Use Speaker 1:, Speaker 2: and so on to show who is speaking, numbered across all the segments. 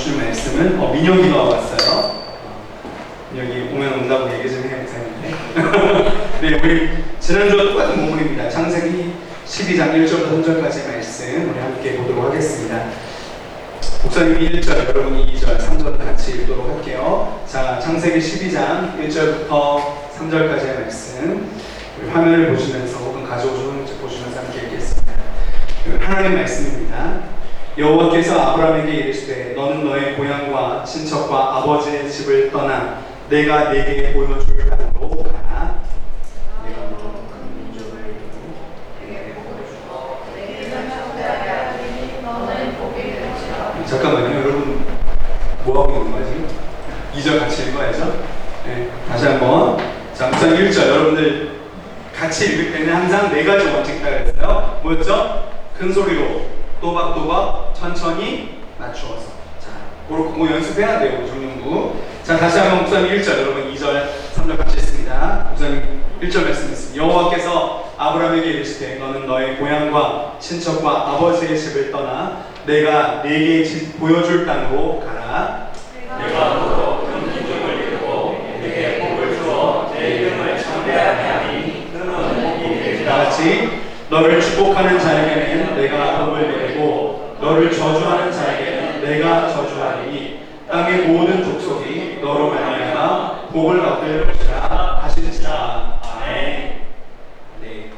Speaker 1: 주실 말씀은 민혁이가 왔어요. 민혁이 오면 온다고 얘기 좀 해야 되는데 네, 우리 지난주와 똑같은 본문입니다. 창세기 12장 1절부터 3절까지 말씀 우리 함께 보도록 하겠습니다. 목사님이 1절, 여러분이 2절, 3절 같이 읽도록 할게요. 자, 창세기 12장 1절부터 3절까지의 말씀 우리 화면을 보시면서 혹은 보시면서 함께 읽겠습니다. 하나님 말씀입니다. 여호와께서 아브라함에게 이르시되 너는 너의 고향과 친척과 아버지의 집을 떠나 내가 네게 보여줄 땅으로 가라. 잠깐만요, 여러분 뭐하고 있는 거야 지금? 2절 같이 읽어야죠. 네, 다시 한번. 자, 우선 1절 여러분들 같이 읽을 때는 항상 네 가지 원칙 따라 했어요. 뭐였죠? 큰 소리로 또박또박 천천히 낮추어서. 자, 그거 연습해야 돼요, 정용구. 자, 다시 한번 목사님 1절, 여러분 2절, 3절 같이 읽습니다. 목사님 1절 말씀했습니다. 여호와께서 아브라함에게 이르시되 너는 너의 고향과 친척과 아버지의 집을 떠나 내가 네게 보여줄 땅으로 가라.
Speaker 2: 내가 너로 큰 기적을 이루고 네게 복을 주어 내 이름을 창대하게 하니 너는 복이 되리라.
Speaker 1: 같이 너를 축복하는 자에게는 내가 복을 내리고 너를 저주하는 자에게는 내가 저주하리니 땅의 모든 족속이 너로 말미암아 복을 얻을 것이라 하시니라. 아멘. 네.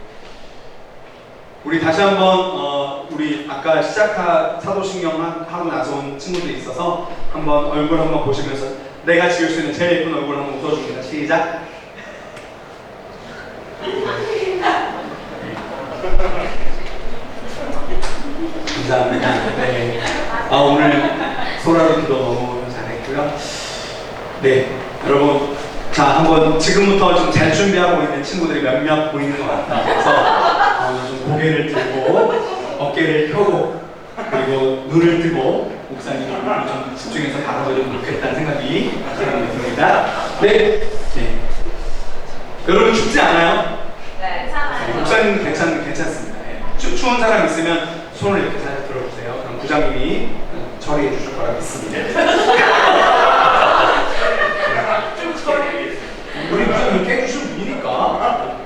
Speaker 1: 우리 다시 한번 우리 아까 사도신경 하고 나서 온 친구들이 있어서 한번 얼굴 한번 보시면서 내가 지을 수 있는 제일 예쁜 얼굴 한번 웃어줍니다. 시작. 감사합니다. 네. 오늘 소라루도 너무 잘했고요. 네, 여러분, 자 한번 지금부터 좀 잘 준비하고 있는 친구들이 몇몇 보이는 것 같다. 그래서 좀 고개를 들고 어깨를 펴고 그리고 눈을 뜨고 목사님을 좀 집중해서 바라보면 좋겠다는 생각이 듭니다. 네. 네. 여러분 춥지 않아요?
Speaker 3: 네, 괜찮아요.
Speaker 1: 목사님 괜찮습니다. 네. 추운 사람 있으면 손을 이렇게 살짝 들어주세요. 그럼 부장님이 처리해 주실 거라 믿습니다. 우리 부장님 깨주시면 분이니까.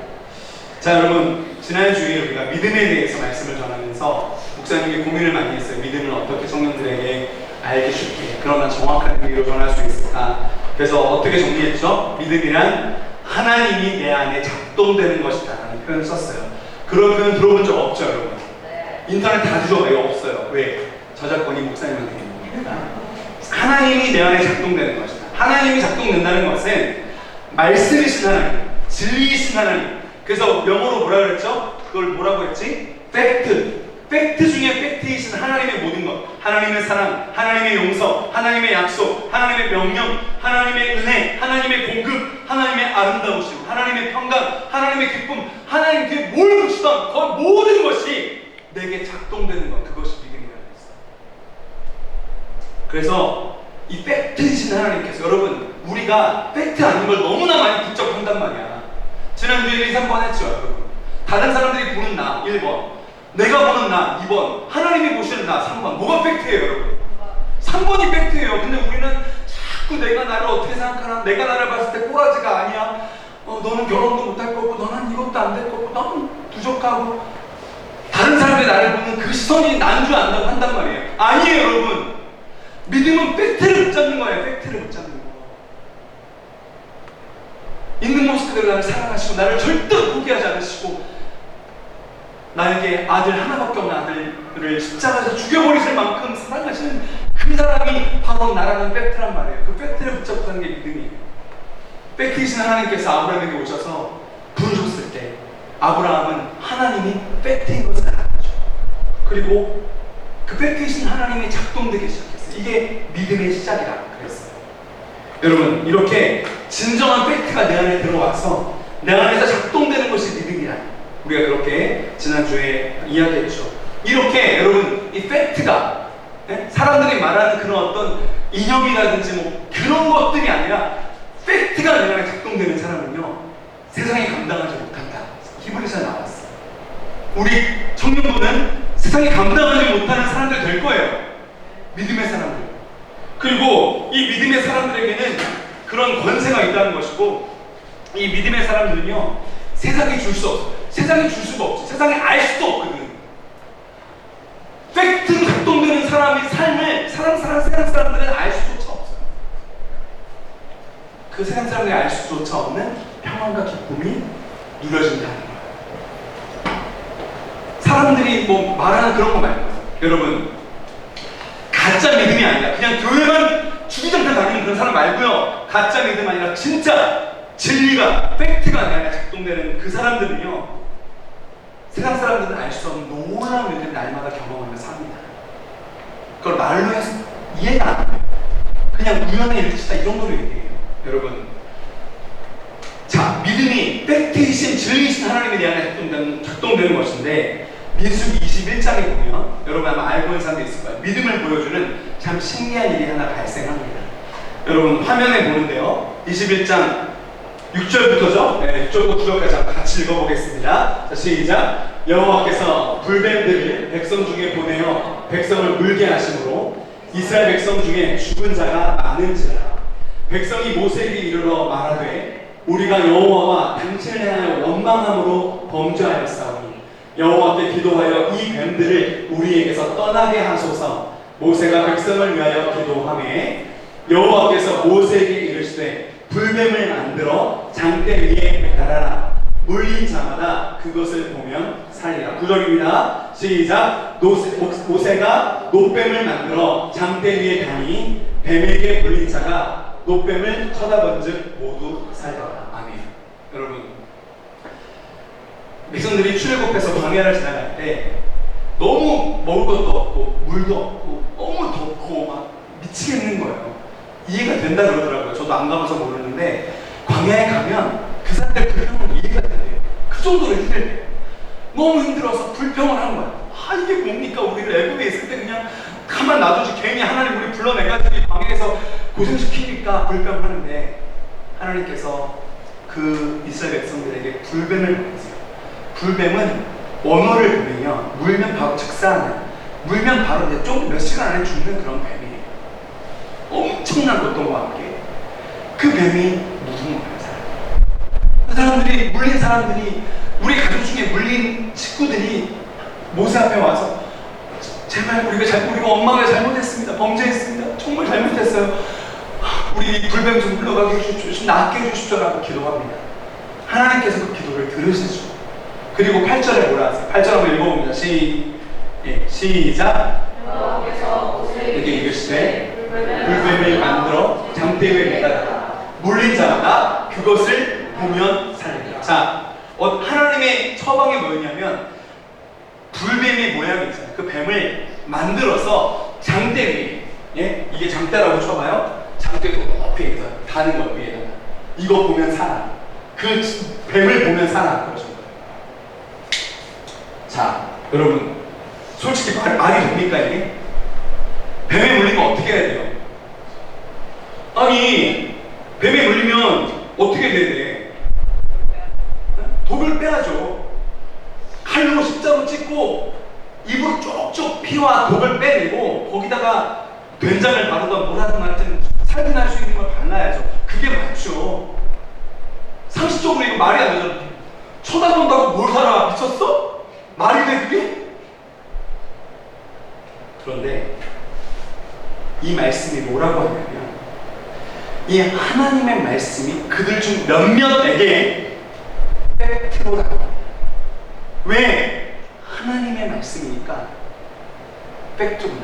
Speaker 1: 자, 여러분 지난주에 우리가 믿음에 대해서 말씀을 전하면서 목사님이 고민을 많이 했어요. 믿음을 어떻게 청년들에게 알기 쉽게 그러나 정확한 의미로 전할 수 있을까. 그래서 어떻게 정리했죠? 믿음이란 하나님이 내 안에 작동되는 것이다 라는 표현을 썼어요. 그런 표현 들어본 적 없죠, 여러분? 인터넷 다 뒤져봐요. 없어요. 왜? 저작권이 목사님한테 있는 겁니다. 하나님이 내 안에 작동되는 것이다. 하나님이 작동된다는 것은 말씀이신 하나님, 진리이신 하나님. 그래서 영어로 뭐라 그랬죠? 그걸 뭐라고 했지? 팩트. 팩트 중에 팩트이신 하나님의 모든 것. 하나님의 사랑, 하나님의 용서, 하나님의 약속, 하나님의 명령, 하나님의 은혜, 하나님의 공급, 하나님의 아름다우심, 하나님의 평강, 하나님의 기쁨, 하나님께 뭘 붙이던 그 모든 것이 내게 작동되는 것, 그것이 믿음이라고 했어요. 그래서 이 팩트이신 하나님께서, 여러분 우리가 팩트 아닌 걸 너무나 많이 붙잡한단 말이야. 지난주에 2, 3번 했죠, 여러분. 다른 사람들이 보는 나 1번, 내가 보는 나 2번, 하나님이 보시는 나 3번. 뭐가 팩트예요, 여러분? 3번이 팩트예요. 근데 우리는 자꾸 내가 나를 어떻게 생각하나, 내가 나를 봤을 때 꼬라지가 아니야, 너는 결혼도 못할 거고, 너는 이것도 안 될 거고, 너는 부족하고, 다른 사람들이 나를 보는 그 시선이 난 줄 안다고 한단 말이에요. 아니에요, 여러분. 믿음은 팩트를 붙잡는 거예요. 팩트를 붙잡는 거. 있는 모습 그대로 나를 사랑하시고 나를 절대 포기하지 않으시고 나에게 아들 하나밖에 없는 아들을 십자가에서 죽여버리실 만큼 사랑하시는 그 사람이 바로 나라는 팩트란 말이에요. 그 팩트를 붙잡고 사는 게 믿음이에요. 팩트이신 하나님께서 아브라함에게 오셔서 부르셨을 때 아브라함은 하나님이 팩트인 것을 알았죠. 그리고 그 팩트이신 하나님이 작동되기 시작했어요. 이게 믿음의 시작이라고 그랬어요. 여러분, 이렇게 진정한 팩트가 내 안에 들어와서 내 안에서 작동되는 것이 믿음이라 우리가 그렇게 지난주에 이야기했죠. 이렇게 여러분 이 팩트가 사람들이 말하는 그런 어떤 이념이라든지 뭐 그런 것들이 아니라 팩트가 내 안에 작동되는 사람은요 세상이 감당하지 못한다. 히브리서에 나왔어요. 우리 청년부는 세상이 감당하지 못하는 사람들 될 거예요. 믿음의 사람들. 그리고 이 믿음의 사람들에게는 그런 권세가 있다는 것이고, 이 믿음의 사람들은요, 세상에 줄 수 없어. 세상에 줄 수가 없지. 세상에 알 수도 없거든. 팩트로 작동되는 사람의 삶을 세상 사람들은 알 수조차 없어요. 그 세상 사람들이 알 수조차 없는 평안과 기쁨이 누려진다는 거예요. 사람들이 뭐 말하는 그런 거 말고요. 여러분, 가짜 믿음이 아니라 그냥 교회만 주기장창 다니는 그런 사람 말고요. 가짜 믿음 아니라 진짜 진리가, 팩트가 아니라 작동되는 그 사람들은요, 세상 사람들은 알 수 없는 놀라운 일들을 날마다 경험하며 삽니다. 그걸 말로 해서 이해가 안 돼요. 그냥 우연의 일치다 이 정도로 얘기해요. 여러분, 자, 믿음이 팩트이신 진리이신 하나님에 대한 작동되는 것인데, 민수기 21장에 보면 여러분 아마 알고 있는 사람도 있을 거예요. 믿음을 보여주는 참 신기한 일이 하나 발생합니다. 여러분 화면에 보는데요, 21장 6절부터죠. 네, 6절부터 9절까지 같이 읽어보겠습니다. 자, 시작. 여호와께서 불뱀들을 백성 중에 보내어 백성을 물게 하심으로 이스라엘 백성 중에 죽은 자가 많은지라. 백성이 모세에게 이르러 말하되 우리가 여호와와 당신을 향하여 원망함으로 범죄하였사오니 여호와께 기도하여 이 뱀들을 우리에게서 떠나게 하소서. 모세가 백성을 위하여 기도하매 여호와께서 모세에게 이르시되 불뱀을 만들어 장대 위에 매달아라. 물린 자마다 그것을 보면 살리라. 9절입니다. 시작. 모세가 노뱀을 만들어 장대 위에 다니 뱀에게 물린 자가 노뱀을 쳐다본즉 모두 살리라. 아멘. 여러분, 백성들이 출애굽해서 광야를 지나갈 때 너무 먹을 것도 없고 물도 없고 너무 덥고 막 미치겠는 거예요. 이해가 된다 그러더라고요. 저도 안 가봐서 모르는데 광야에 가면 그 사람들 불평은 이해가 된대요. 그 정도로 힘들대요. 너무 힘들어서 불평을 하는 거예요. 아, 이게 뭡니까? 우리를 애굽에 있을 때 그냥 가만 놔두지 괜히 하나님 우리 불러내가지고 광야에서 고생시키니까 불평하는데, 하나님께서 그 이스라엘 백성들에게 불뱀을 보내세요. 불뱀은 원어를 보면요, 물면 바로 즉사하는, 물면 바로 이제 좀 몇 시간 안에 죽는 그런 뱀이에요. 엄청난 고통과 함께 그 뱀이 묻은 거예요. 그 사람들이, 물린 사람들이, 우리 가족 중에 물린 친구들이 모세 앞에 와서 제발 우리가 엄마가 잘못했습니다. 범죄했습니다. 정말 잘못했어요. 우리 불뱀 좀 물러가게 해주십시오. 좀 낫게 해주십시오라고 기도합니다. 하나님께서 그 기도를 들으시죠. 그리고 8절에 뭐라 하세요? 8절 한번 읽어봅니다. 시작. 이렇게 이르시되 불뱀을 만들어 장대 위에 매달아 물린 자마다 그것을 보면 살리라. 자, 하나님의 처방이 뭐였냐면 불뱀의 모양이 있잖아요. 그 뱀을 만들어서 장대 위에, 예? 이게 장대라고 쳐봐요. 장대 높이 다는 거예요. 위에다가 이거 보면 살아. 그 뱀을 보면 살아. 그러신 거예요. 자, 여러분, 솔직히 말이 됩니까 이게? 뱀에 물리면 어떻게 해야 돼요? 아니, 뱀에 물리면 어떻게 돼야 돼? 독을 빼야죠. 칼로 십자로 찍고 입으로 쪽쪽 피와 독을 빼내고 거기다가 된장을 바르던 뭐라든 하여튼 살균할 수 있는 걸 발라야죠. 그게 맞죠. 상식적으로 이거 말이 안 되죠. 쳐다본다고 뭘 살아? 미쳤어? 말이 돼 그게? 그런데 이 말씀이 뭐라고 하냐면, 이 하나님의 말씀이 그들 중 몇몇에게 팩트로 나옵니다. 왜? 하나님의 말씀이니까 팩트구나.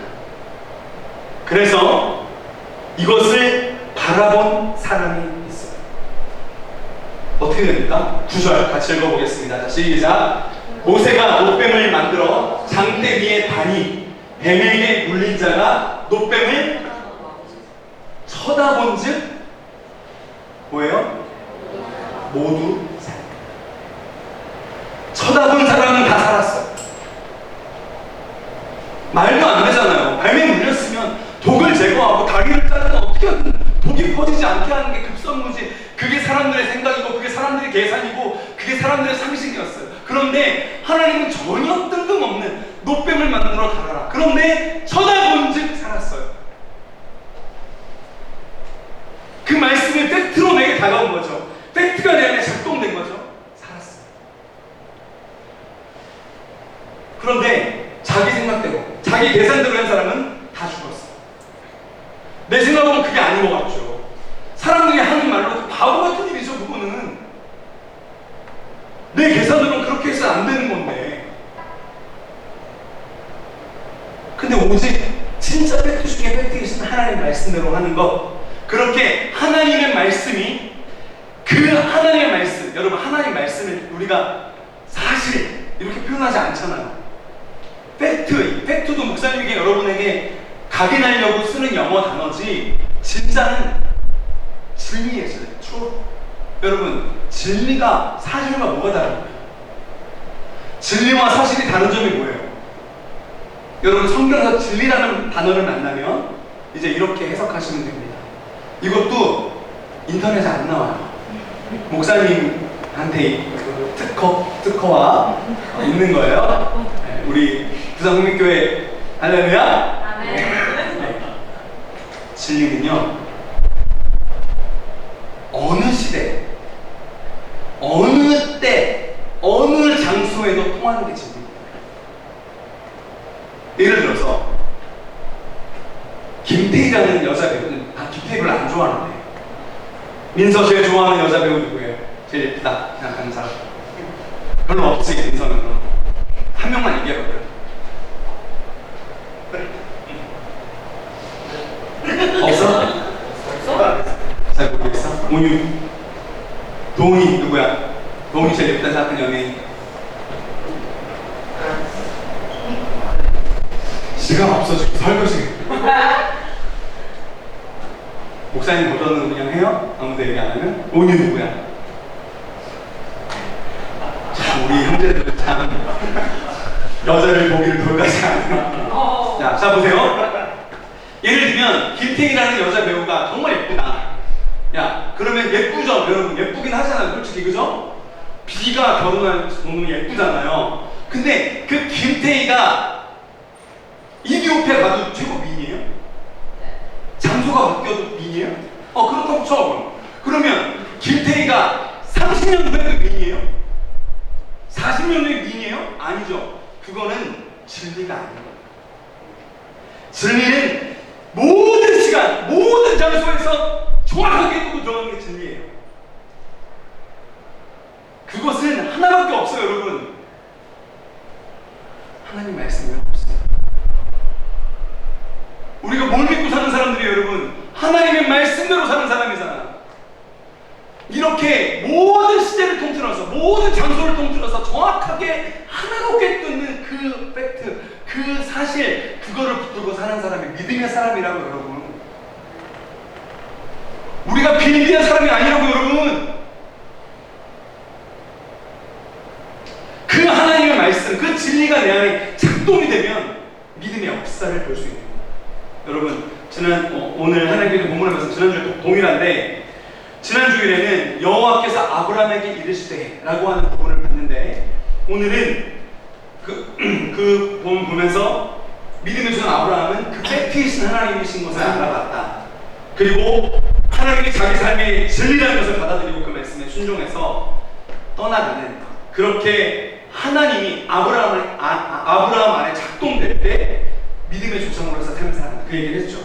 Speaker 1: 그래서 이것을 바라본 사람이 있어요. 어떻게 됩니까? 9절 같이 읽어보겠습니다. 시작. 모세가 노뱀을 만들어 장대 위에 다니 뱀에게 물린 자가 노뱀을 쳐다본 즉 뭐예요? 모두 살았다. 쳐다본 사람은 다 살았어요. 말도 안 되잖아요. 뱀에 물렸으면 독을 제거하고 다리를 자르면 어떻게든 독이 퍼지지 않게 하는 게 급선무지. 그게 사람들의 생각이고 그게 사람들의 계산이고 그게 사람들의 상식이었어요. 그런데 하나님은 전혀 뜬금없는 노뱀을 만들어 달아라. 그런데 쳐다본 즉 살았어요. 아닌 것 같죠. 사람들이 하는 말로 바보 같은 일이죠. 그거는 내 계산으로는 그렇게 해서 안 되는 건데. 근데 오직 진짜 팩트 중에 팩트이신 하나님의 말씀대로 하는 것, 그렇게 하나님의 말씀이, 그 하나님의 말씀, 여러분 하나님의 말씀을 우리가 사실 이렇게 표현하지 않잖아요. 팩트도 목사님에게 여러분에게 각인하려고 쓰는 영어 단어지, 진짜는 진리예요. true. 여러분, 진리가 사실과 뭐가 다른가요? 진리와 사실이 다른 점이 뭐예요? 여러분, 성경에서 진리라는 단어를 만나면 이제 이렇게 해석하시면 됩니다. 이것도 인터넷에 안 나와요. 목사님한테 특허와 있는 거예요. 우리 부산국민교회 할렐루야. 네. 진리는요, 어느 시대, 어느 때, 어느 장소에도 통하는 게 진리입니다. 예를 들어서 김태희라는 여자 배우는, 김태희 별로 안 좋아하는데, 민서 제일 좋아하는 여자 배우 누구예요? 제일 예쁘다 생각하는 사람 별로 없지. 민서는 한 명만 얘기해볼까요? 없어? 잘 모르겠어? 온유. 도훈이 누구야? 도훈이 제일 예쁘다 생각하는 연예인. 시간 없어 지금 설거지. 목사님 버전은 그냥 해요? 아무도 얘기 안 하면? 온유 누구야? 참 우리 형제들 참 여자를 보기를 돌까지 않는. 자 보세요. 예를 들면 김태희라는 여자 배우가 정말 예쁘다. 야, 그러면 예쁘죠? 여러분 예쁘긴 하잖아요, 솔직히. 그죠? 비가 결혼한 너무 예쁘잖아요. 근데 그 김태희가 이디오피아 가도 최고 미인이에요? 장소가 바뀌어도 미인이에요? 그렇다고 쳐. 그러면 김태희가 30년 후에도 미인이에요? 40년 후에 미인이에요? 아니죠. 그거는 진리가 아닌 거예요. 진리는 모든 시간, 모든 장소에서 정확하게 두고 들어가는 게 진리예요. 그것은 하나밖에 없어요, 여러분. 하나님 말씀이 없습니다. 우리가 뭘 믿고 사는 사람들이에요, 여러분? 하나님의 말씀대로 사는 사람이잖아. 이렇게 모든 시대를 통틀어서, 모든 장소를 통틀어서 정확하게 하나롭게 뜯는 그 팩트, 그 사실, 그거를 붙들고 사는 사람이 믿음의 사람이라고, 여러분. 우리가 빌비한 사람이 아니라고, 여러분. 그 하나님의 말씀, 그 진리가 내 안에 작동이 되면 믿음의 역사를 볼 수 있는 거예요. 여러분, 오늘 하나님께서 본문을 말씀 지난주에 동일한데, 지난 주일에는 여호와께서 아브라함에게 이르시되라고 하는 부분을 봤는데, 오늘은 그 부분 보면서 믿음의 전 아브라함은 그 팩트이신 하나님이신 것을 알아봤다. 그리고 하나님이 자기 삶의 진리라는 것을 받아들이고 그 말씀에 순종해서 떠나가는, 그렇게 하나님이 아브라함 안에 작동될 때 믿음의 조상으로서 삶을 사는, 그 얘기를 했죠.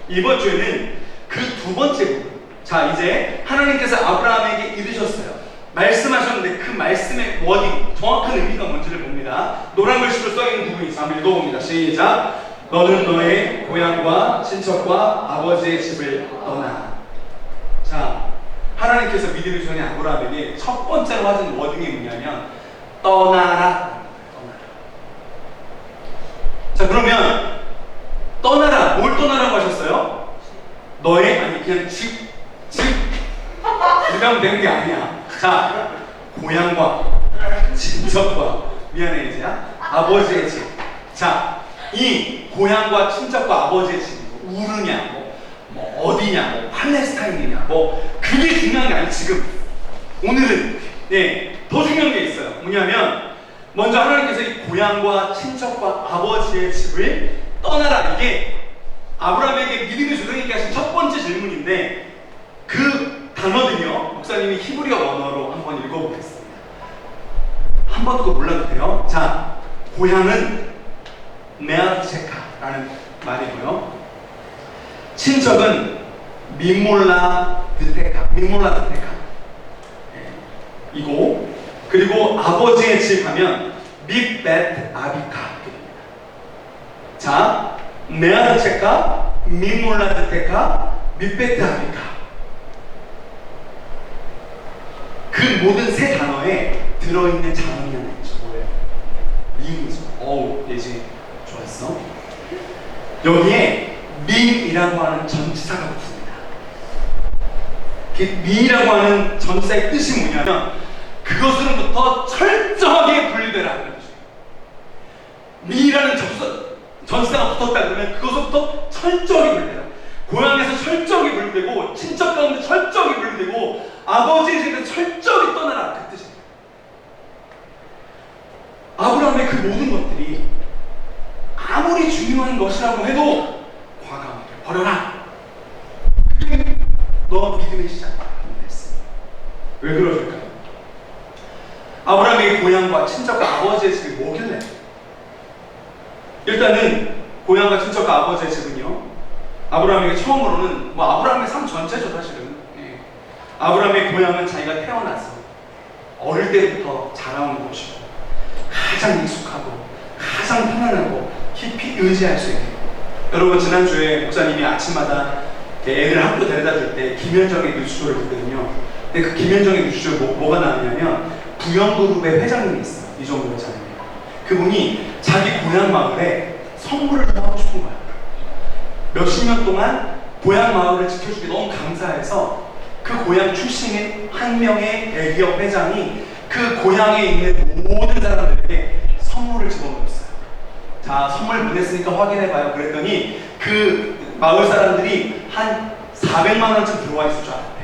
Speaker 1: 이번 주에는 그 두 번째 부분. 자, 이제 하나님께서 아브라함에게 이르셨어요. 말씀하셨는데 그 말씀의 워딩, 정확한 의미가 뭔지를 봅니다. 노란 글씨로 써있는 부분이 있어. 한번 읽어봅니다. 시작. 너는 너의 고향과 친척과 아버지의 집을 떠나. 자, 하나님께서 믿음의 종이 아브라함에게 첫 번째로 하신 워딩이 뭐냐면 떠나라. 자, 그러면 떠나라. 뭘 떠나라고 하셨어요? 너의, 아니 그냥 집 이렇게 하면 되는 게 아니야. 자, 고향과 친척과, 미안해 이제야, 아버지의 집. 자, 이 고향과 친척과 아버지의 집, 우르냐, 뭐 어디냐, 뭐 팔레스타인이냐, 뭐 그게 중요한 게 아니에요. 지금 오늘은 더 중요한 게 있어요. 뭐냐면 먼저 하나님께서 이 고향과 친척과 아버지의 집을 떠나라. 이게 아브라함에게 믿음의 조상에게 하신 첫 번째 질문인데, 그 단어들이요, 목사님이 히브리어 원어로 한번 읽어보겠습니다. 한 번 더 몰라도 돼요. 자, 고향은 메아체카라는 말이고요, 친척은 민몰라 드테카 이고, 그리고 아버지의 집 하면 밉벳 아비카. 자, 네아르체카, 민몰라 드테카, 밉벳 아비카. 그 모든 세 단어에 들어있는 자음이 하나 있죠. 뭐예요? 민이죠. 어우, 예지 좋았어. 여기에 민이라고 하는 전치사가 붙습니다. 민이라고 하는 전치사의 뜻이 뭐냐면 그것으로부터 철저하게 분리되라는 거죠. 민이라는 전치사가 붙었다 그러면 그것으로부터 철저하게 분리되라. 고향에서 철저하게 분리되고, 친척 가운데 철저하게 분리되고, 아버지의 집에서 철저하게 떠나라, 그 뜻입니다. 아브라함의 그 모든 것들이 아무리 중요한 것이라고 해도 과감하게 버려라. 그게 너 믿음의 시작이라는 말씀. 왜 그러실까요? 아브라함의 고향과 친척과 아버지의 집이 뭐길래? 일단은 고향과 친척과 아버지의 집은요, 아브라함에게 처음으로는 아브라함의 삶 전체죠, 사실은. 아브라함의 고향은 자기가 태어나서 어릴 때부터 자라온 곳이고, 가장 익숙하고 가장 편안하고 깊이 의지할 수 있는. 여러분, 지난주에 목사님이 아침마다 애들 학교 데려다 줄 때 김현정의 뉴스쇼를 듣거든요. 근데 그 김현정의 뉴스쇼 뭐가 나왔냐면 부영그룹의 회장님이 있어요. 이종구 회장님. 그분이 자기 고향 마을에 선물을 좀 하고 싶은 거야. 몇십 년 동안 고향 마을을 지켜주기 너무 감사해서 그 고향 출신인 한 명의 대기업 회장이 그 고향에 있는 모든 사람들에게 선물을 집어넣었어요. 자, 선물 보냈으니까 확인해봐요. 그랬더니 그 마을 사람들이 한 400만 원쯤 들어와 있을 줄 알았대.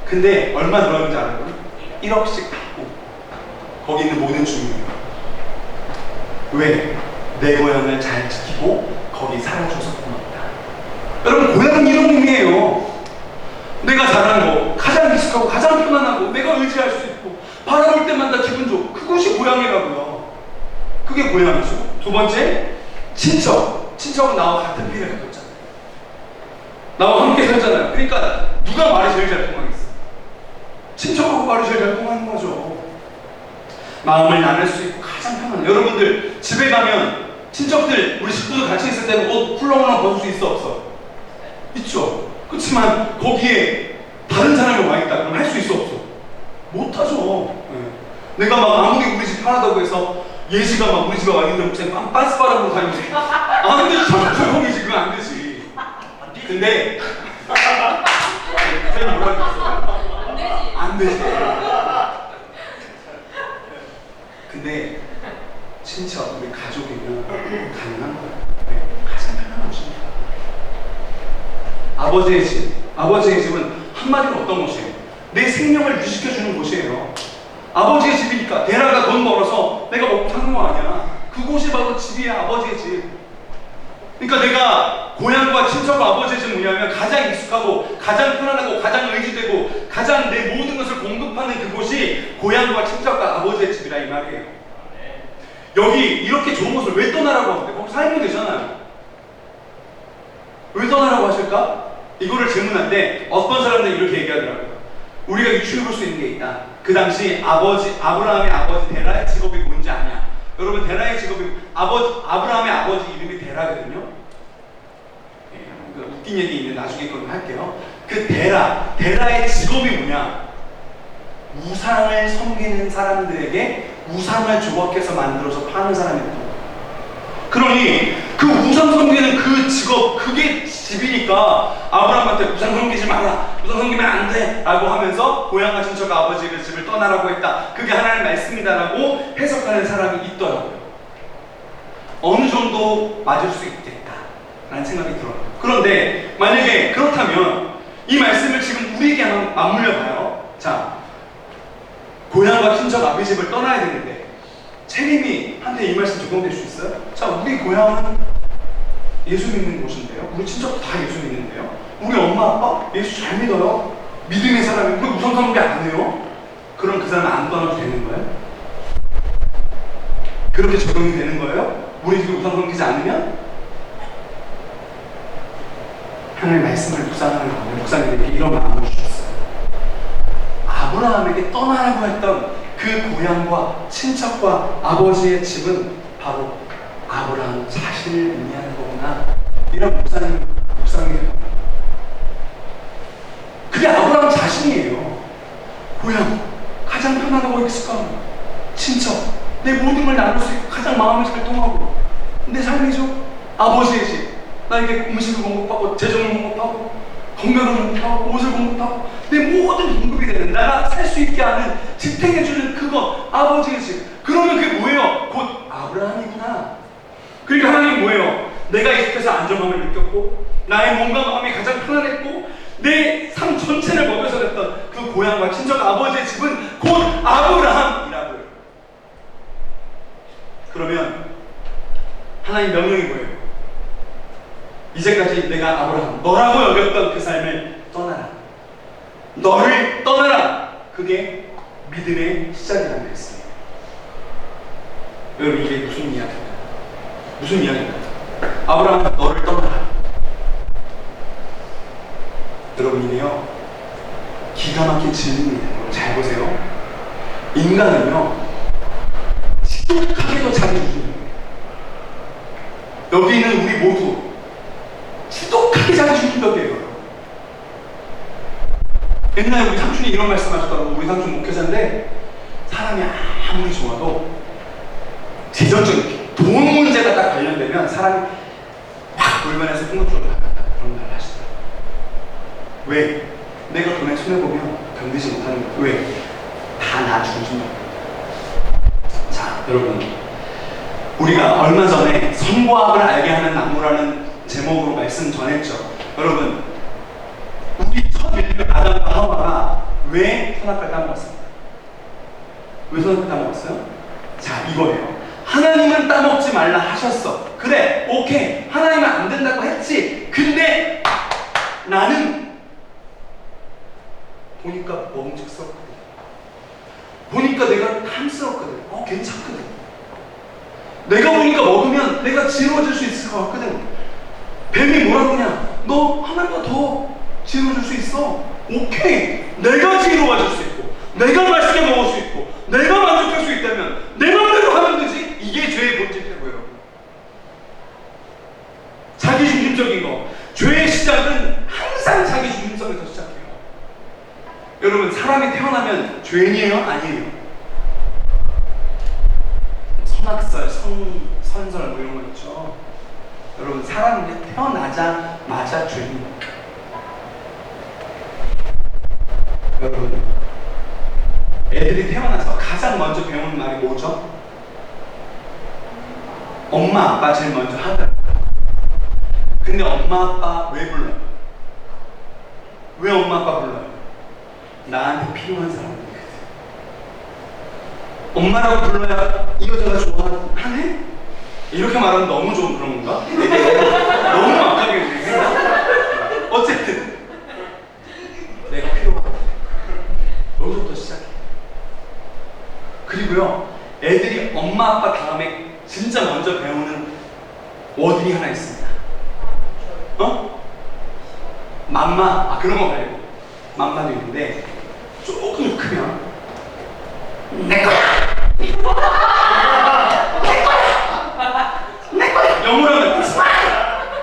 Speaker 1: 근데 얼마 들어왔는지 알아요? 1억씩 받고 거기 있는 모든 주민들. 왜? 내 고향을 잘 지키고 거기 살아줘서 고맙다. 여러분, 고향은 이런 의미예요. 내가 잘하는 거, 가장 익숙하고 가장 편안하고 내가 의지할 수 있고 바라볼 때마다 기분 좋고, 그것이 고향이라고요. 그게 고향이죠. 두 번째, 친척은 나와 같은 피를 가졌잖아요. 나와 함께 살잖아요. 그러니까 누가 말이 제일 잘 통하겠어? 친척하고 말이 제일 잘 통하는 거죠. 마음을 나눌 수 있고 가장 편안해요. 여러분들 집에 가면 친척들, 우리 식구들 같이 있을 때는 옷 훌렁훌렁 벗을 수 있어, 없어? 있죠. 그렇지만 거기에 다른 사람이 와 있다 그러면 할 수 있어, 없어? 못하죠. 내가 막 아무리 우리 집 편하다고 해서 예시가 막 우리 집에 와 있는데 목사님 빤스바람으로 다니고 안 되지. 조용히지. 그건 안 되지. 근데 목사님 뭐라 그랬어? 안 되지. 근데 친척, 우리 가족이면 가능한 거예요. 가장 편한 곳입니다. 아버지의 집은 한마디로 어떤 곳이에요? 내 생명을 유지시켜주는 곳이에요. 아버지의 집이니까 대라가 돈 벌어서 내가 먹고 사는 거 아니야. 그곳이 바로 집이야, 아버지의 집. 그러니까 내가 고향과 친척과 아버지의 집은 뭐냐면 가장 익숙하고 가장 편안하고 가장 의지되고 가장 내 모든 것을 공급하는 그곳이 고향과 친척과 아버지의 집이라 이 말이에요. 여기 이렇게 좋은 곳을 왜 떠나라고 하는데? 거기 살면 되잖아요. 왜 떠나라고 하실까? 이거를 질문할 때 어떤 사람들이 이렇게 얘기하더라고요. 우리가 유추해 볼 수 있는 게 있다. 그 당시 아브라함의 아버지 데라의 직업이 뭔지 아냐? 여러분, 데라의 직업이 아브라함의 아버지 이름이 데라거든요. 웃긴 얘기 있는데 나중에 그건 할게요. 그 데라의 직업이 뭐냐? 우상을 섬기는 사람들에게 우상을 조각해서 만들어서 파는 사람이었던. 그러니 그 우상 섬기는 그 직업, 그게 집이니까 아브라함한테 우상 섬기지 마라, 우상 섬기면 안 돼 라고 하면서 고향과 친척과 아버지의 집을 떠나라고 했다. 그게 하나님의 말씀이다 라고 해석하는 사람이 있더라고요. 어느 정도 맞을 수 있겠다 라는 생각이 들어요. 그런데 만약에 그렇다면 이 말씀을 지금 우리에게 한번 맞물려 봐요. 자, 고향과 친척 아버지 집을 떠나야 되는데 체림이 한테 이 말씀 적용될 수 있어요? 자, 우리 고향은 예수 믿는 곳인데요. 우리 친척도 다 예수 믿는데요. 우리 엄마 아빠 예수 잘 믿어요. 믿음의 사람이. 우리 우상 섬기 안 해요. 그럼 그 사람은 안 떠나도 되는 거예요? 그렇게 적용이 되는 거예요? 우리 집에 우상 섬기지 않으면? 하나님의 말씀을 묵상하는 가운데 목사님에게 이런 마음을 주셨어요. 아브라함에게 떠나라고 했던 그 고향과 친척과 아버지의 집은 바로 아브라함 자신을 의미하는 거구나. 이런 묵상이에요. 그게 아브라함 자신이에요. 고향, 가장 편안하고 익숙한 친척, 내 모든 걸 나눌 수 있고 가장 마음이 잘 통하고 내 삶이죠. 아버지의 집, 나에게 음식을 공급하고 재정을 공급하고 건강을 공급하고 옷을 공급하고 내 모든 공급이 되는, 나가 살 수 있게 하는 지탱해주는 그거, 아버지의 집. 그러면 그게 뭐예요? 곧 아브라함이구나. 그러니까 하나님 뭐예요? 내가 이 집에서 안정감을 느꼈고 나의 몸과 마음이 가장 편안했고 내 삶 전체를 먹여서 됐던 그 고향과 친척 아버지의 집은 곧 아브라함이라고요. 그러면 하나님 명령이 뭐예요? 이제까지 내가 아브라함, 너라고 여겼던 그 삶을 떠나라. 너를 떠나라. 그게 믿음의 시작이라는 게 있습니다. 여러분, 이게 무슨 이야기입니까? 무슨 이야기입니까? 아브라함, 너를 떠나라. 여러분, 이게요 기가 막힌 질문이에요. 잘 보세요. 인간은요 지독하게도 자기 중심이에요. 여기 있는 우리 모두 지독하게 자기 중심적이에요. 옛날에 우리 삼촌이 이런 말씀 하셨더라고. 우리 삼촌 목회자인데 사람이 아무리 좋아도 재정적인 돈 문제가 딱 관련되면 사람이 확 돌변해서 풍요롭게 나간다. 그런 말을 하시더라고요. 왜? 내가 돈에 손해보면 견디지 못하는 거예요. 왜? 다 나 중심이에요. 자, 여러분, 우리가 얼마 전에 선과 악을 알게 하는 나무라는 제목으로 말씀 전했죠. 여러분, 우리 첫 인류 아담과 하와가 왜 선악과를 따먹었습니까? 왜 선악과를 따먹었어요? 자, 이거예요. 하나님은 따먹지 말라 하셨어. 그래, 오케이. 하나님은 안 된다고 했지. 근데 나는 보니까 먹음직스럽거든. 보니까 내가 탐스럽거든. 괜찮거든. 내가 보니까 먹으면 내가 지루해질 수 있을 것 같거든. 뱀이 뭐라 그러냐? 너 하나보다 더 지루해질 수 있어. 오케이. 내가 지루해질 수 있고 내가 맛있게 먹을 수 있고 내가 만족할 수 있다면 내 맘대로 하면 되지. 이게 죄의 본질이라고요. 자기중심적인 거. 죄의 시작은 항상 자기중심성에서 시작해요. 여러분, 사람이 태어나면 죄인이에요? 아니에요? 선악설, 선설 뭐 이런 거 있죠. 여러분, 사람이 태어나자마자 죄인이에요. 여러분, 애들이 태어나서 가장 먼저 배우는 말이 뭐죠? 엄마, 아빠 제일 먼저 하더라고요. 근데 엄마, 아빠 왜 불러요? 왜 엄마, 아빠 불러요? 나한테 필요한 사람이거든. 엄마라고 불러야 이 여자가 좋아하네? 이렇게 말하면 너무 좋은 그런 건가? 너무 막하게 생각. 어쨌든 내가 필요하다. 여기서부터 시작해. 그리고요, 애들이 엄마 아빠 다음에 진짜 먼저 배우는 워딩이 하나 있습니다. 맘마. 그런 거 말고 맘마도 있는데 조금 크면 내 거야. 내 거야. 내 거야. 영어로 하면 It's mine.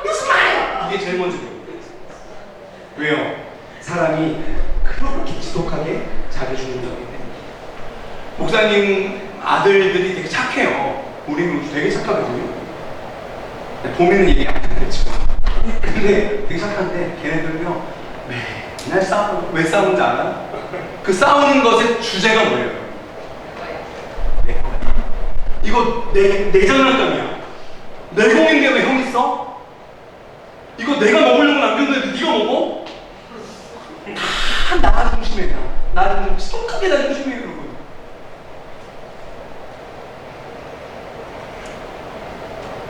Speaker 1: It's mine. 이게 제일 먼저 배워요. 왜요? 사람이 그렇게 지독하게 자기중심적이기 때문에. 목사님 아들들이 되게 착해요. 우리는 되게 착하거든요. 보면은 얘기 안 듣겠지만. 근데 되게 착한데 걔네들은요 맨날 싸우고. 왜 싸우는지 알아? 그 싸우는 것의 주제가 뭐예요? 내 거야. 이거 내 장난감이야. 내 공인데 왜 형 있어? 이거 내가 먹으려고 남겼는데 네가 먹어? 다 나 중심이야. 나는 똑하게 나 중심이에요. 여러분.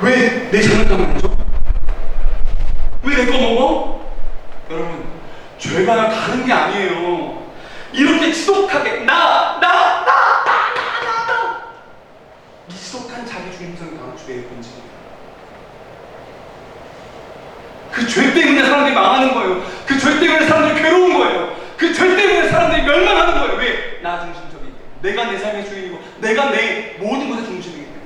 Speaker 1: 왜 내 장난감을 안 줘? 왜 내 거 먹어? 여러분, 죄가 다른 게 아니에요. 이렇게 지독하게 나 이 지독한 자기 중심성이 강한 죄의 본질이에요. 그 죄 때문에 사람들이 망하는 거예요. 그 죄 때문에 사람들이 괴로운 거예요. 그 죄 때문에 사람들이 멸망하는 거예요. 왜? 나 중심적이기 때문에. 내가 내 삶의 주인이고 내가 내 모든 것의 중심이기 때문에.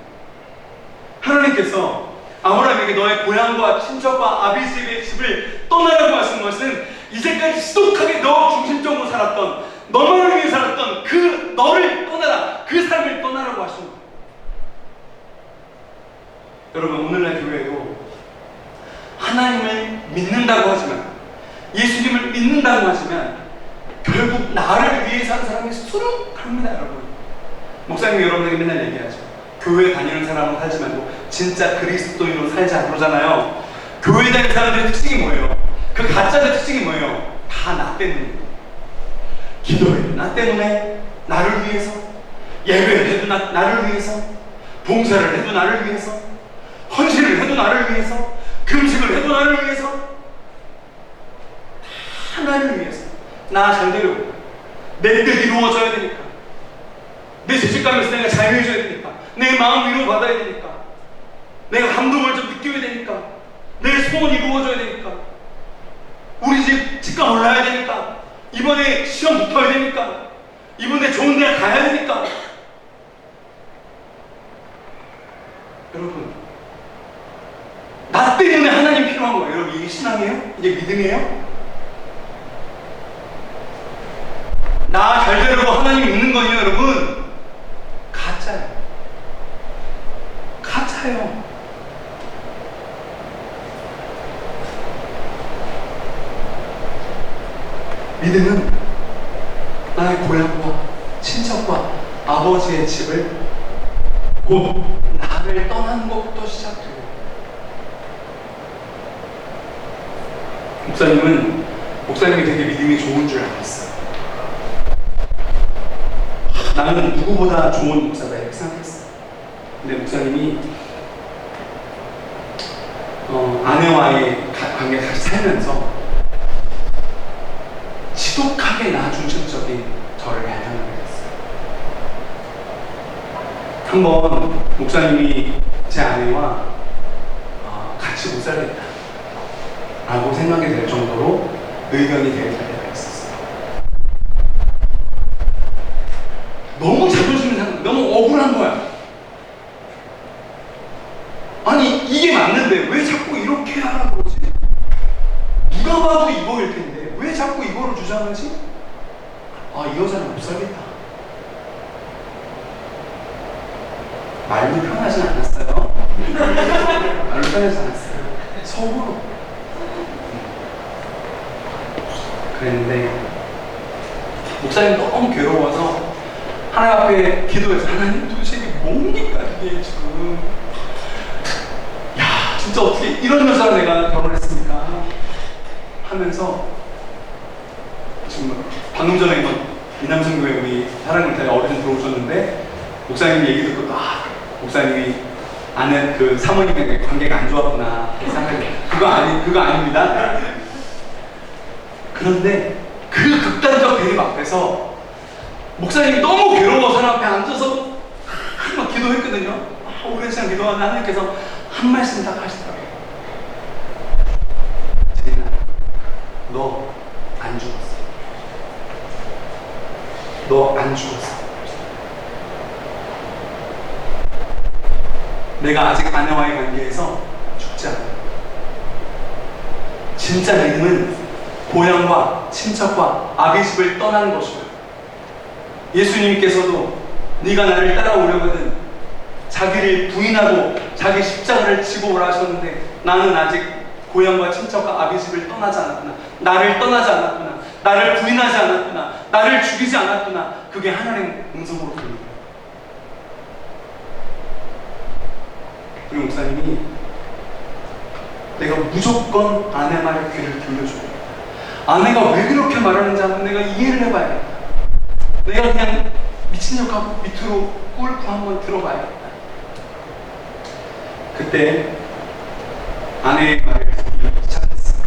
Speaker 1: 하나님께서 아브라함에게 너의 고향과 친척과 아비집의 집을 떠나라고 하신 것은 이제까지 지독하게 너 중심적으로 살았던, 너만을 위해 살았던 그 너를 떠나라, 그 삶을 떠나라고 하신 거예요. 여러분, 오늘날 교회도 하나님을 믿는다고 하지만, 예수님을 믿는다고 하지만 결국 나를 위해 사는 사람이 수룩합니다. 여러분, 목사님이 여러분에게 맨날 얘기하죠. 교회 다니는 사람은 살지 말고 진짜 그리스도인으로 살자 그러잖아요. 교회 다니는 사람들의 특징이 뭐예요? 그 가짜의 특징이 뭐예요? 다 나 때문에. 기도해도 나 때문에, 나를 위해서. 예배를 해도 나를 위해서. 봉사를 해도 나를 위해서. 헌신을 해도 나를 위해서. 금식을 해도 나를 위해서. 다 나를 위해서. 나 잘 되려고. 내 뜻 이루어져야 되니까. 내 죄책감에서 내가 자유해져야 되니까. 내 마음 위로받아야 되니까. 내가 감동을 좀 느껴야 되니까. 내 소원이 이루어져야 되니까. 우리 집 집값 올라야 되니까. 이번에 시험 붙어야 되니까. 이번에 좋은 대학 가야 되니까. 여러분, 나 때문에 하나님 필요한 거예요. 여러분, 이게 신앙이에요? 이게 믿음이에요? 나 잘 되려고 하나님 믿는 거예요, 여러분? 가짜예요. 가짜예요. 믿음은 나의 고향과 친척과 아버지의 집을, 곧 나를 떠나는 것부터 시작돼요. 목사님이 되게 믿음이 좋은 줄 알았어요. 나는 누구보다 좋은 목사다 이렇게 생각했어요. 근데 목사님이 아내와의 관계를 같이 살면서 지독하게 나 중심적인 저를 발견하게 됐어요. 한번 목사님이 제 아내와 같이 못 살겠다 라고 생각이 될 정도로 의견이 되게 잘 때가 있었어요. 너무 자존심이 상해. 너무 억울한 거야. 아니, 이게 맞는데 왜 자꾸 이렇게 하라 그러지? 누가 봐도 이거일 텐데 왜 자꾸 이거를 주장하지? 이 여자는 못 살겠다. 말도 편하진 않았어요. 말도 편하지 않았어요. 속으로 그랬는데, 목사님 너무 괴로워서 하나님 앞에 기도해서, 하나님 도대체 이게 뭡니까 이게 지금, 야 진짜 어떻게 이런 여자랑 내가 결혼했습니까 하면서, 지금 방금 전에 이남성 교회 우리 사랑을 어르신 들어오셨는데, 목사님 얘기 듣고 목사님이 아는 그 사모님에게 관계가 안 좋았구나 생각이, 그거 아닙니다. 그런데 그 극단적 대립 앞에서 목사님이 너무 괴로워서 하나님 앞에 앉아서 막 기도했거든요. 오랜 시간 기도하는데 하나님께서 한 말씀 딱 하시더라고요. 재인아, 너 안 죽었어. 너 안 죽었어. 내가 아직 아내와의 관계에서 죽지 않아. 진짜 믿음은 고향과 친척과 아비집을 떠나는 것이고, 예수님께서도 네가 나를 따라오려거든 자기를 부인하고 자기 십자가를 지고 오라 하셨는데, 나는 아직 고향과 친척과 아비집을 떠나지 않았구나, 나를 떠나지 않았구나, 나를 부인하지 않았구나, 나를 죽이지 않았구나. 그게 하나님 음성으로 들립니다. 우리 목사님이 내가 무조건 아내 말에 귀를 들려줘야 돼. 아내가 왜 그렇게 말하는지 한번 내가 이해를 해봐야겠다. 내가 그냥 미친 척하고 밑으로 꿇고 한번 들어봐야겠다. 그때 아내의 말을 듣기 시작했어요.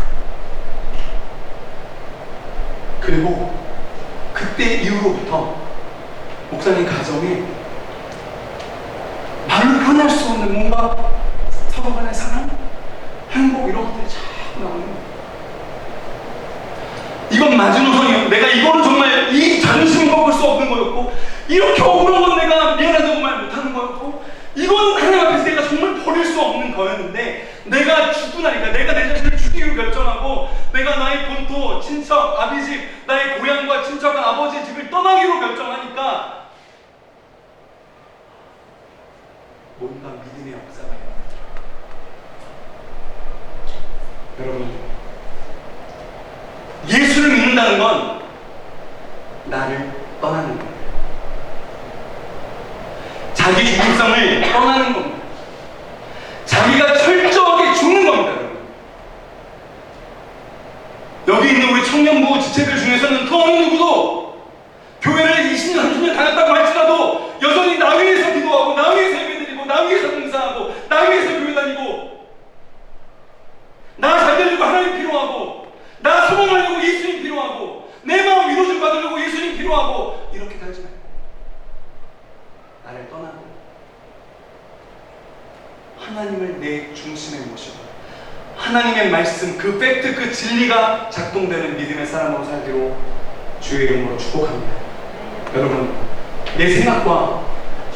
Speaker 1: 그리고 그때 이후로부터 목사님 가정에 말로 표현할 수 없는 뭔가 서로 간의 사랑, 행복 이런 것들이 자꾸 나오는 마지노선이었고, 내가 이거는 정말 이 자존심을 꺾을 수 없는 거였고, 이렇게 억울한 건 내가 미안하다고 말 못하는 거였고, 이건 하나님 앞에서 내가 정말 버릴 수 없는 거였는데, 내가 죽고 나니까, 내가 내 자신을 죽이기로 결정하고, 내가 나의 본토, 친척, 아비집, 나의 고향과 친척과 아버지의 집을 떠나기로 결정하니까 뭔가 믿음의 역사가 일어납니다. 여러분, 예수를 믿는다는 건 나를 떠나는 겁니다. 자기 중심성을 떠나는 겁니다. 자기가 철저하게 죽는 겁니다, 여러분. 여기 있는 우리 청년부 지체들 중에서는 그 어느 누구도 교회를 20년, 30년 다녔다고 할지라도 여전히 나 위해서 기도하고, 나 위해서 예배드리고, 나 위해서 봉사하고, 나 위해서 교회 다니고, 나 잘되려고 하나님 필요하고, 나 성공하려고 예수님 필요하고, 내 마음 위로 좀 받으려고 예수님 필요하고, 이렇게 살지 말고 나를 떠나고 하나님을 내 중심에 모시고 하나님의 말씀, 그 팩트, 그 진리가 작동되는 믿음의 사람으로 살기로 주의 이름으로 축복합니다. 여러분, 내 생각과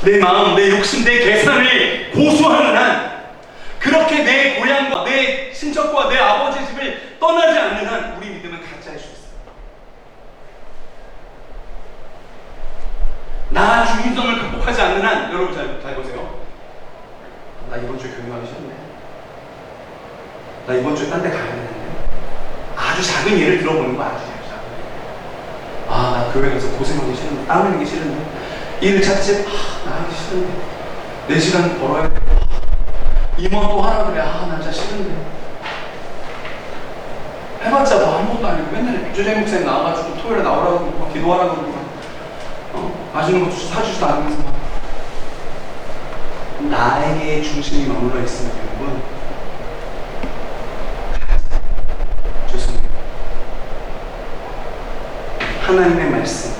Speaker 1: 내 마음, 내 욕심, 내 계산을 고수하는 한, 그렇게 내 고향과 내 친척과 내 아버지 집을 떠나지 않는 한 우리 믿음은 가짜일 수 있어요. 나 중심성을 극복하지 않는 한, 여러분 잘 보세요. 나 이번 주에 교회 가기 싫은데, 나 이번 주에 딴 데 가야 되는데, 아주 작은 예를 들어보는 거, 아주 작은 예. 나 교회 가서 고생하기 싫은데, 땀 흘리기 싫은데, 일을 찾지, 나 하기 싫은데, 4시간 벌어야 돼. 임원 또 하라 그래. 나 진짜 싫은데. 해봤자 뭐 아무것도 아니고 맨날 주재 목사님 나와가지고 토요일에 나오라고 그러고 기도하라고 그러고 맛있는 것도 사주지도 않으면서 막. 나에게 중심이 머물러 있으면 여러분, 죄송해요. 하나님의 말씀,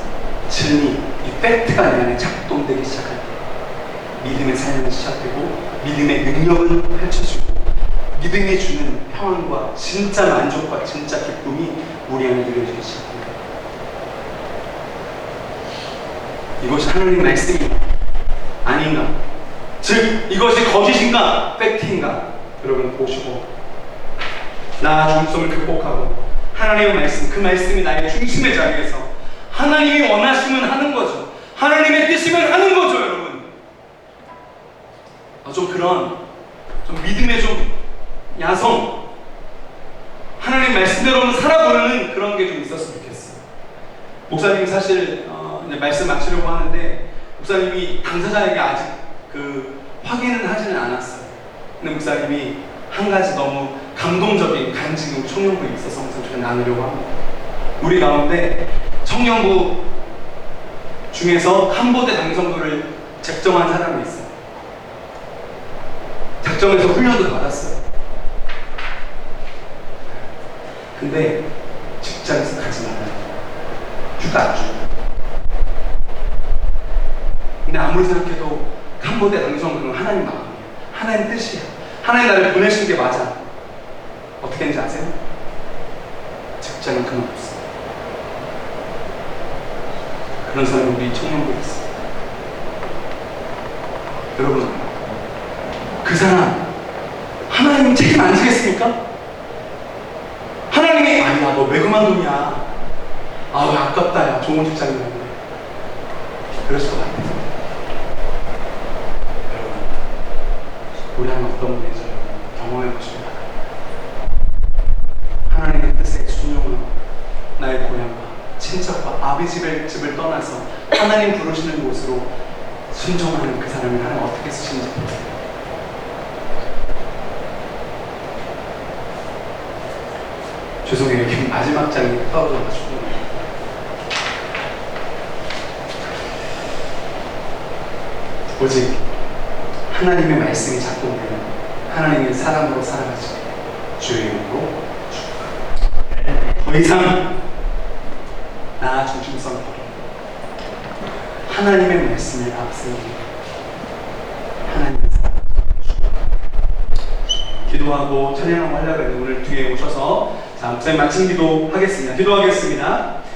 Speaker 1: 진리, 이 팩트가 내 안에 작동되기 시작할 때 믿음의 삶이 시작되고, 믿음의 능력은 펼쳐지고, 믿음이 주는 평안과 진짜 만족과 진짜 기쁨이 우리 안에 누려지기 시작합니다. 이것이 하나님 말씀이 아닌가? 즉, 이것이 거짓인가? 팩트인가? 여러분 보시고, 나 중심성을 극복하고 하나님의 말씀, 그 말씀이 나의 중심의 자리에서 하나님이 원하시면 하는 거죠. 하나님의 뜻이면 하는 거죠, 여러분. 좀 그런 믿음의 야성, 하나님 말씀대로는 살아보려는 그런 게 좀 있었으면 좋겠어요. 목사님이 사실 이제 말씀 마치려고 하는데, 목사님이 당사자에게 아직 확인은 하지는 않았어요. 근데 목사님이 한 가지 너무 감동적인 간증이 우리 청년부에 있어서 항상 저희 나누려고 합니다. 우리 가운데 청년부 중에서 한보대 당선도를 작정한 사람이 있어요. 작정해서 훈련도 받았어요. 근데 직장에서 가지 말아요. 휴가 안 주고. 근데 아무리 생각해도 한보대 당선은 하나님 마음이에요. 하나님 뜻이에요. 하나님 나를 보내신 게 맞아. 어떻게 했는지 아세요? 직장은 그만뒀어요. 그런 사람이 우리 청년부에 있어요. 여러분, 그 사람 하나님 책임 안 지겠습니까? 하나님이 아니야, 너 왜 그만두냐? 왜 아깝다, 야, 좋은 직장이었는데. 그랬을 것 같아요. 여러분, 우리 하나님 어떤 분인지 경험해 보시기 바랍니다. 하나님의 뜻에 순종하고 나의 고향과 친척과 아비집을 집을 떠나서 하나님 부르시는 곳으로 순종하는 그 사람을 하나님 어떻게 쓰시는지 보세요. 죄송해요. 이렇게 마지막 장이 떨어져가지고. 오직 하나님의 말씀이 작동되는 하나님의 사람으로 살아가지 주의 이름으로 축복합니다. 더 이상 나 중심성 버리고 하나님의 말씀을 앞세우고 하나님의 사람으로 축복합니다. 기도 기도하고 찬양하고 하려고 했는데 오늘 뒤에 오셔서 자 목사님 마친 기도 하겠습니다. 기도하겠습니다.